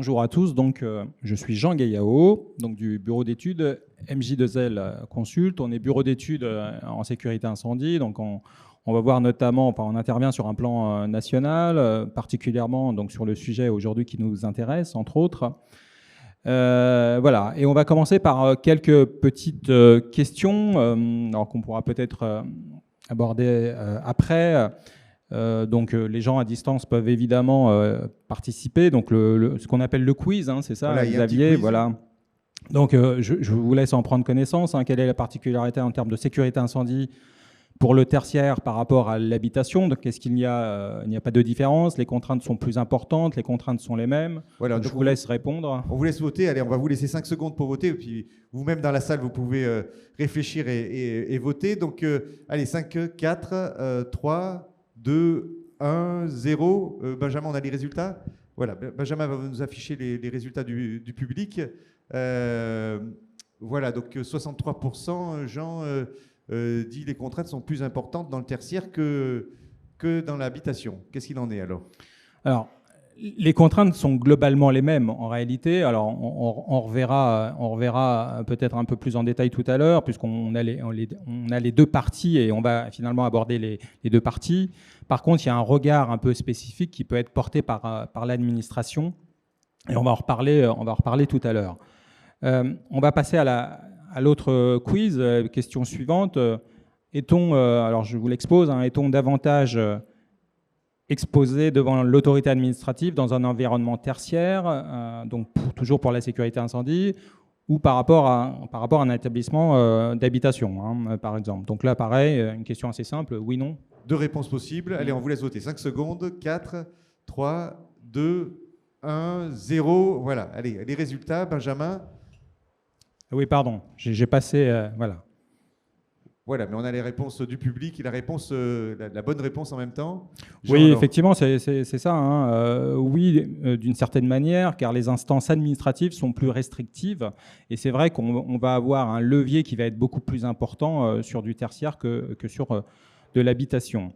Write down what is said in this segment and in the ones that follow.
bonjour à tous. Donc, je suis Jean Gayao, donc du bureau d'études MJ2L Consult. On est bureau d'études en sécurité incendie. Donc, on va voir notamment, on intervient sur un plan national, particulièrement donc, sur le sujet aujourd'hui qui nous intéresse, entre autres. Voilà. Et on va commencer par quelques petites questions, alors qu'on pourra peut-être aborder après. Donc les gens à distance peuvent évidemment participer. Donc ce qu'on appelle le quiz, hein, c'est ça, voilà, Xavier, voilà. Donc je vous laisse en prendre connaissance. Hein, quelle est la particularité en termes de sécurité incendie pour le tertiaire par rapport à l'habitation? Donc est-ce qu'il n'y a, il n'y a pas de différence? Les contraintes sont plus importantes, les contraintes sont les mêmes. Voilà, donc je vous laisse répondre. On vous laisse voter. Allez, on va vous laisser 5 secondes pour voter. Et puis vous-même dans la salle, vous pouvez réfléchir et voter. Donc allez, 5, 4, 3... 2, 1, 0. Benjamin, on a les résultats. Voilà, Benjamin va nous afficher les résultats du public. Voilà, donc 63%, Jean dit les contraintes sont plus importantes dans le tertiaire que dans l'habitation. Qu'est-ce qu'il en est alors? Alors, les contraintes sont globalement les mêmes en réalité. Alors, on reverra peut-être un peu plus en détail tout à l'heure, puisqu'on a les deux parties et on va finalement aborder les deux parties. Par contre, il y a un regard un peu spécifique qui peut être porté par l'administration, et on va en reparler tout à l'heure. On va passer à l'autre quiz. Question suivante. Alors je vous l'expose, hein, est-on davantage exposé devant l'autorité administrative dans un environnement tertiaire, donc toujours pour la sécurité incendie, ou par rapport à un établissement d'habitation, hein, par exemple. Donc là, pareil, une question assez simple, oui, non. 2 réponses possibles. Allez, on vous laisse voter. 5 secondes. 4, 3, 2, 1, 0. Voilà, allez, les résultats, Benjamin. Oui, pardon, j'ai passé, voilà. Voilà, mais on a les réponses du public et la bonne réponse en même temps. Jean, oui, alors. Effectivement, c'est ça. Hein. Oui, d'une certaine manière, car les instances administratives sont plus restrictives. Et c'est vrai qu'on va avoir un levier qui va être beaucoup plus important sur du tertiaire que sur de l'habitation.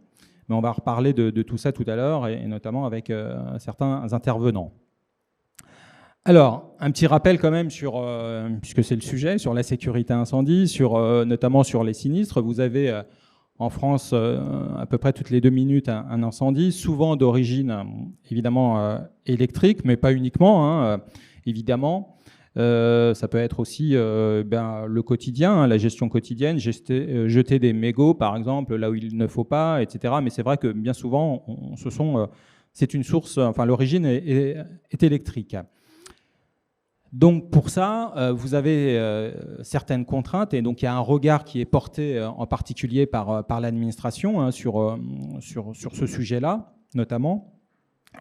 Mais on va reparler de tout ça tout à l'heure, et notamment avec certains intervenants. Alors, un petit rappel quand même puisque c'est le sujet, sur la sécurité incendie, notamment sur les sinistres. Vous avez en France à peu près toutes les 2 minutes un incendie, souvent d'origine évidemment électrique, mais pas uniquement, hein, évidemment. Ça peut être aussi le quotidien, hein, la gestion quotidienne, jeter des mégots par exemple là où il ne faut pas, etc. Mais c'est vrai que bien souvent, c'est une source, enfin l'origine est électrique. Donc pour ça, vous avez certaines contraintes, et donc il y a un regard qui est porté en particulier par l'administration, hein, sur ce sujet-là, notamment.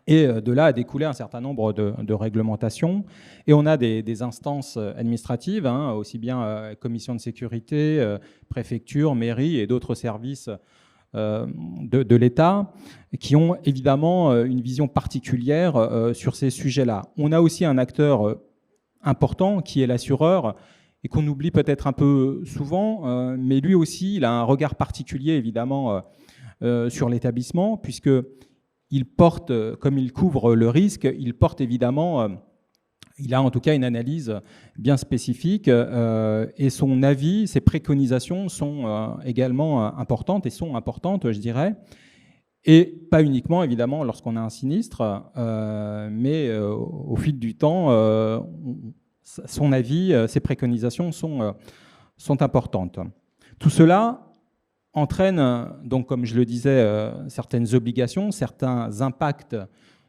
Et de là a découlé un certain nombre de réglementations. Et on a des instances administratives, hein, aussi bien commission de sécurité, préfecture, mairie et d'autres services de l'État, qui ont évidemment une vision particulière sur ces sujets-là. On a aussi un acteur important qui est l'assureur, et qu'on oublie peut-être un peu souvent, mais lui aussi, il a un regard particulier évidemment sur l'établissement, puisqu'il porte, comme il couvre le risque, il porte évidemment, il a en tout cas une analyse bien spécifique, et son avis, ses préconisations sont également importantes, et sont importantes, je dirais. Et pas uniquement, évidemment, lorsqu'on a un sinistre, mais au fil du temps, son avis, ses préconisations sont importantes. Tout cela entraîne, donc, comme je le disais, certaines obligations, certains impacts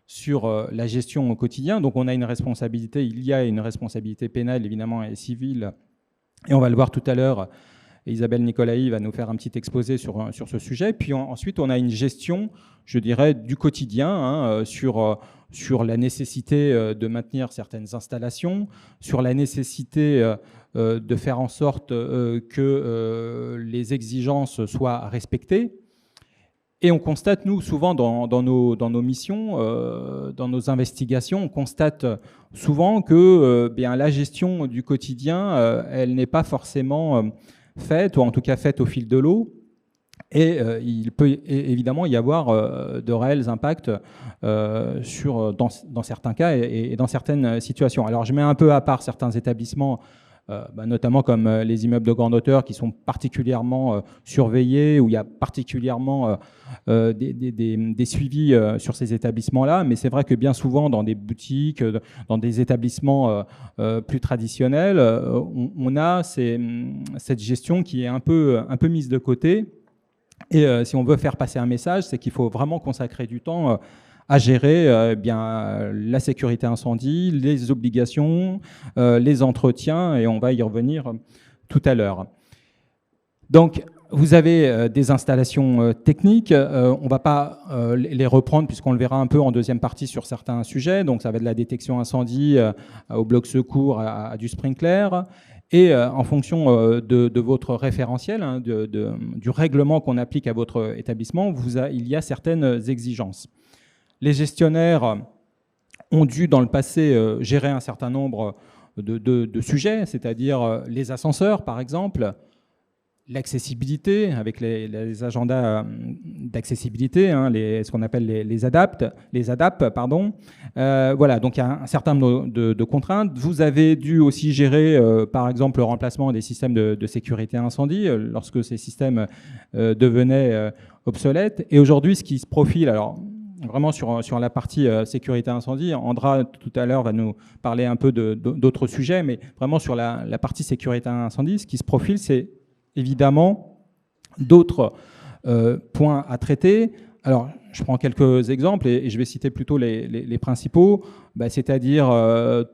sur la gestion au quotidien. Donc on a une responsabilité, il y a une responsabilité pénale, évidemment, et civile, et on va le voir tout à l'heure. Isabelle Nicolaï va nous faire un petit exposé sur ce sujet. Puis ensuite, on a une gestion, je dirais, du quotidien, hein, sur la nécessité de maintenir certaines installations, sur la nécessité de faire en sorte que les exigences soient respectées. Et on constate, nous, souvent dans nos missions, dans nos investigations, on constate souvent que la gestion du quotidien, elle n'est pas forcément faite, ou en tout cas faite au fil de l'eau. Et il peut évidemment y avoir de réels impacts dans certains cas et dans certaines situations. Alors je mets un peu à part certains établissements, notamment comme les immeubles de grande hauteur qui sont particulièrement surveillés, où il y a particulièrement des suivis sur ces établissements-là. Mais c'est vrai que bien souvent, dans des boutiques, dans des établissements plus traditionnels, on a cette gestion qui est un peu mise de côté. Et si on veut faire passer un message, c'est qu'il faut vraiment consacrer du temps à gérer la sécurité incendie, les obligations, les entretiens, et on va y revenir tout à l'heure. Donc, vous avez des installations techniques. On ne va pas les reprendre puisqu'on le verra un peu en deuxième partie sur certains sujets. Donc, ça va de la détection incendie au bloc secours, à du sprinkler. Et en fonction de votre référentiel, hein, du règlement qu'on applique à votre établissement, il y a certaines exigences. Les gestionnaires ont dû, dans le passé, gérer un certain nombre de sujets, c'est-à-dire les ascenseurs, par exemple, l'accessibilité, avec les agendas d'accessibilité, hein, ce qu'on appelle les ADAP, voilà, donc il y a un certain nombre de contraintes. Vous avez dû aussi gérer, par exemple, le remplacement des systèmes de sécurité incendie, lorsque ces systèmes devenaient obsolètes. Et aujourd'hui, ce qui se profile, alors vraiment sur la partie sécurité incendie, Andra tout à l'heure va nous parler un peu d'autres sujets, mais vraiment sur la partie sécurité incendie, ce qui se profile, c'est évidemment d'autres points à traiter. Alors, je prends quelques exemples et je vais citer plutôt les principaux, c'est-à-dire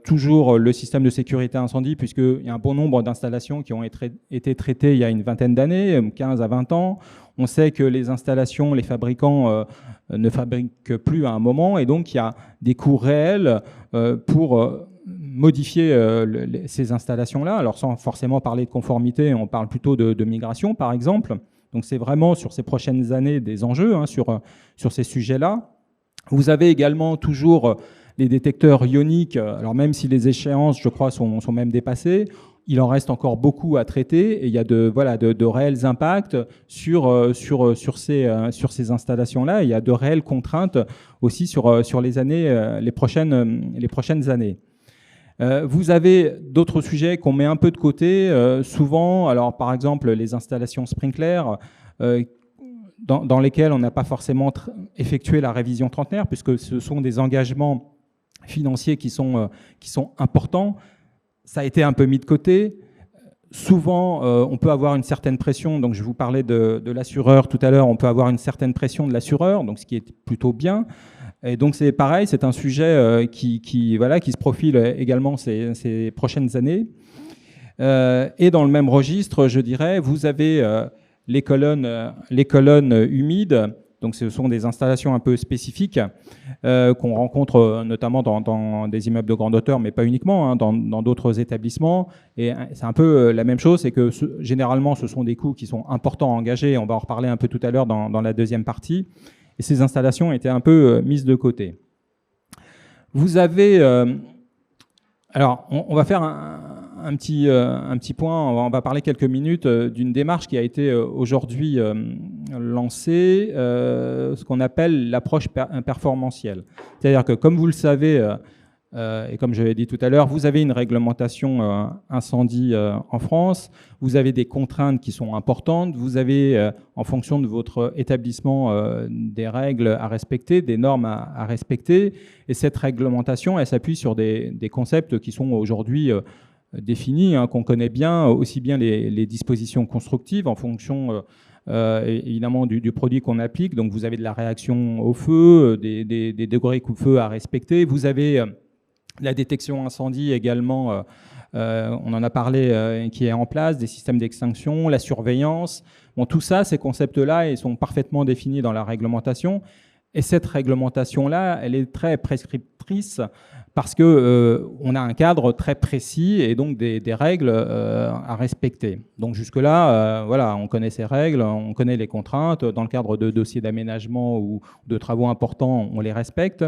toujours le système de sécurité incendie, puisqu'il y a un bon nombre d'installations qui ont été traitées il y a une vingtaine d'années, 15 à 20 ans. On sait que les installations, les fabricants ne fabriquent plus à un moment, et donc il y a des coûts réels pour modifier ces installations-là. Alors sans forcément parler de conformité, on parle plutôt de migration, par exemple. Donc c'est vraiment sur ces prochaines années des enjeux sur ces sujets-là. Vous avez également toujours les détecteurs ioniques. Alors même si les échéances, je crois, sont même dépassées, il en reste encore beaucoup à traiter et il y a de réels impacts sur ces installations-là. Il y a de réelles contraintes aussi sur les prochaines années. Vous avez d'autres sujets qu'on met un peu de côté, souvent, alors par exemple les installations sprinkler, dans lesquelles on n'a pas forcément effectué la révision trentenaire, puisque ce sont des engagements financiers qui sont importants. Ça a été un peu mis de côté. Souvent, on peut avoir une certaine pression, donc je vous parlais de l'assureur tout à l'heure, on peut avoir une certaine pression de l'assureur, donc ce qui est plutôt bien. Et donc c'est pareil, c'est un sujet qui se profile également ces prochaines années. Et dans le même registre, je dirais, vous avez les colonnes humides. Donc ce sont des installations un peu spécifiques qu'on rencontre notamment dans des immeubles de grande hauteur, mais pas uniquement, hein, dans d'autres établissements. Et c'est un peu la même chose, c'est que généralement ce sont des coûts qui sont importants à engager. On va en reparler un peu tout à l'heure dans la deuxième partie. Et ces installations étaient un peu mises de côté. Vous avez... alors, on va faire un petit point, on va parler quelques minutes d'une démarche qui a été aujourd'hui lancée, ce qu'on appelle l'approche performantielle. C'est-à-dire que, comme vous le savez, et comme je l'ai dit tout à l'heure, vous avez une réglementation incendie en France, vous avez des contraintes qui sont importantes, vous avez, en fonction de votre établissement, des règles à respecter, des normes à respecter, et cette réglementation, elle s'appuie sur des concepts qui sont aujourd'hui définis, hein, qu'on connaît bien, aussi bien les dispositions constructives en fonction évidemment du produit qu'on applique. Donc vous avez de la réaction au feu, des degrés coup-feu à respecter, vous avez la détection incendie également, on en a parlé, qui est en place, des systèmes d'extinction, la surveillance. Bon, tout ça, ces concepts-là, ils sont parfaitement définis dans la réglementation. Et cette réglementation-là, elle est très prescriptrice parce qu'on a un cadre très précis et donc des règles à respecter. Donc jusque-là, voilà, on connaît ces règles, on connaît les contraintes. Dans le cadre de dossiers d'aménagement ou de travaux importants, on les respecte.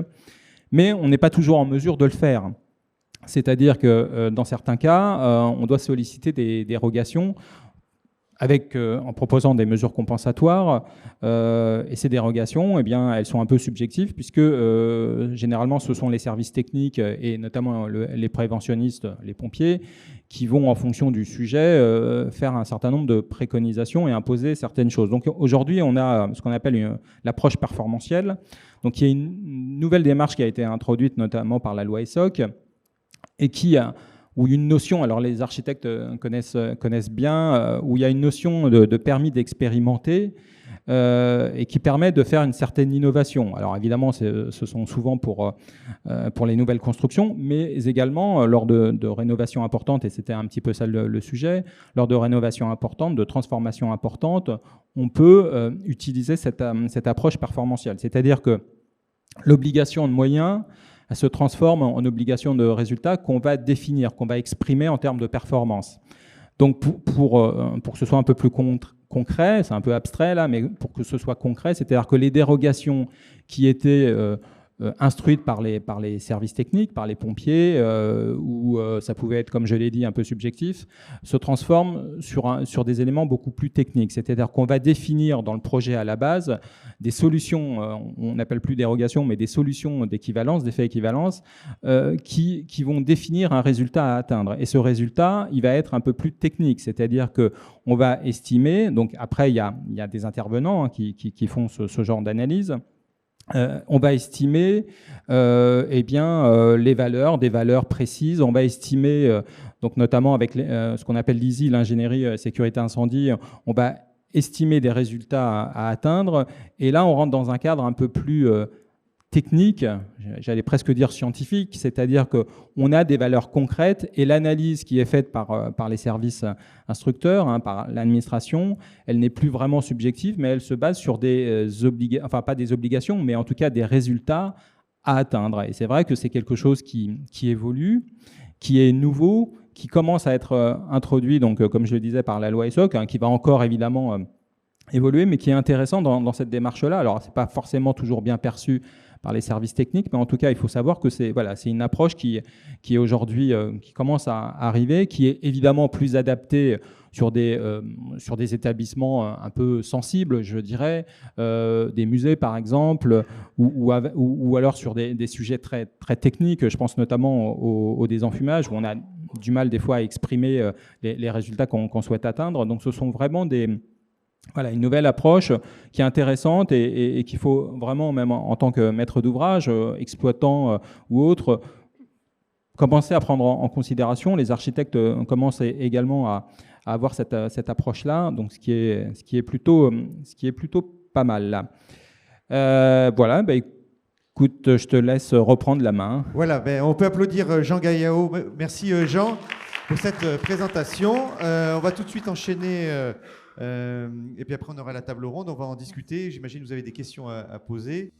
Mais on n'est pas toujours en mesure de le faire. C'est-à-dire que dans certains cas, on doit solliciter des dérogations. en proposant des mesures compensatoires. Et ces dérogations, eh bien, elles sont un peu subjectives puisque généralement ce sont les services techniques et notamment les préventionnistes, les pompiers, qui vont en fonction du sujet faire un certain nombre de préconisations et imposer certaines choses. Donc aujourd'hui, on a ce qu'on appelle l'approche performantielle. Donc il y a une nouvelle démarche qui a été introduite notamment par la loi ESSOC et où une notion, alors les architectes connaissent bien, où il y a une notion de permis d'expérimenter et qui permet de faire une certaine innovation. Alors évidemment, ce sont souvent pour les nouvelles constructions, mais également lors de rénovations importantes, et c'était un petit peu ça le sujet, lors de rénovations importantes, de transformations importantes, on peut utiliser cette approche performantielle. C'est-à-dire que l'obligation de moyens se transforme en obligation de résultat qu'on va définir, qu'on va exprimer en termes de performance. Donc pour que ce soit un peu plus concret, c'est un peu abstrait là, mais pour que ce soit concret, c'est-à-dire que les dérogations qui étaient instruites par les services techniques, par les pompiers, ou ça pouvait être, comme je l'ai dit, un peu subjectif, se transforment sur des éléments beaucoup plus techniques. C'est-à-dire qu'on va définir dans le projet à la base des solutions, on n'appelle plus dérogation, mais des solutions d'équivalence, d'effet équivalence, qui vont définir un résultat à atteindre. Et ce résultat, il va être un peu plus technique, c'est-à-dire qu'on va estimer, donc après il y a des intervenants qui font ce genre d'analyse, on va estimer les valeurs, des valeurs précises. On va estimer, donc notamment avec ce qu'on appelle l'ISI, l'ingénierie sécurité incendie, on va estimer des résultats à atteindre. Et là, on rentre dans un cadre un peu plus technique, j'allais presque dire scientifique, c'est-à-dire qu'on a des valeurs concrètes et l'analyse qui est faite par les services instructeurs, par l'administration, elle n'est plus vraiment subjective, mais elle se base sur pas des obligations, mais en tout cas des résultats à atteindre. Et c'est vrai que c'est quelque chose qui évolue, qui est nouveau, qui commence à être introduit, donc, comme je le disais, par la loi ESSOC, qui va encore évidemment évoluer, mais qui est intéressant dans cette démarche-là. Alors, ce n'est pas forcément toujours bien perçu par les services techniques, mais en tout cas, il faut savoir que c'est une approche qui est aujourd'hui, qui commence à arriver, qui est évidemment plus adaptée sur des établissements un peu sensibles, je dirais, des musées par exemple, ou alors sur des sujets très, très techniques. Je pense notamment au désenfumage, où on a du mal des fois à exprimer les résultats qu'on souhaite atteindre. Donc ce sont vraiment une nouvelle approche qui est intéressante et qu'il faut vraiment, même en tant que maître d'ouvrage, exploitant ou autre, commencer à prendre en considération. Les architectes commencent également à avoir cette approche-là, donc ce qui est plutôt pas mal là. Voilà, écoute, je te laisse reprendre la main. Voilà, on peut applaudir Jean Gaillaud. Merci Jean pour cette présentation. On va tout de suite enchaîner. Et puis après, on aura la table ronde, on va en discuter. J'imagine que vous avez des questions à poser.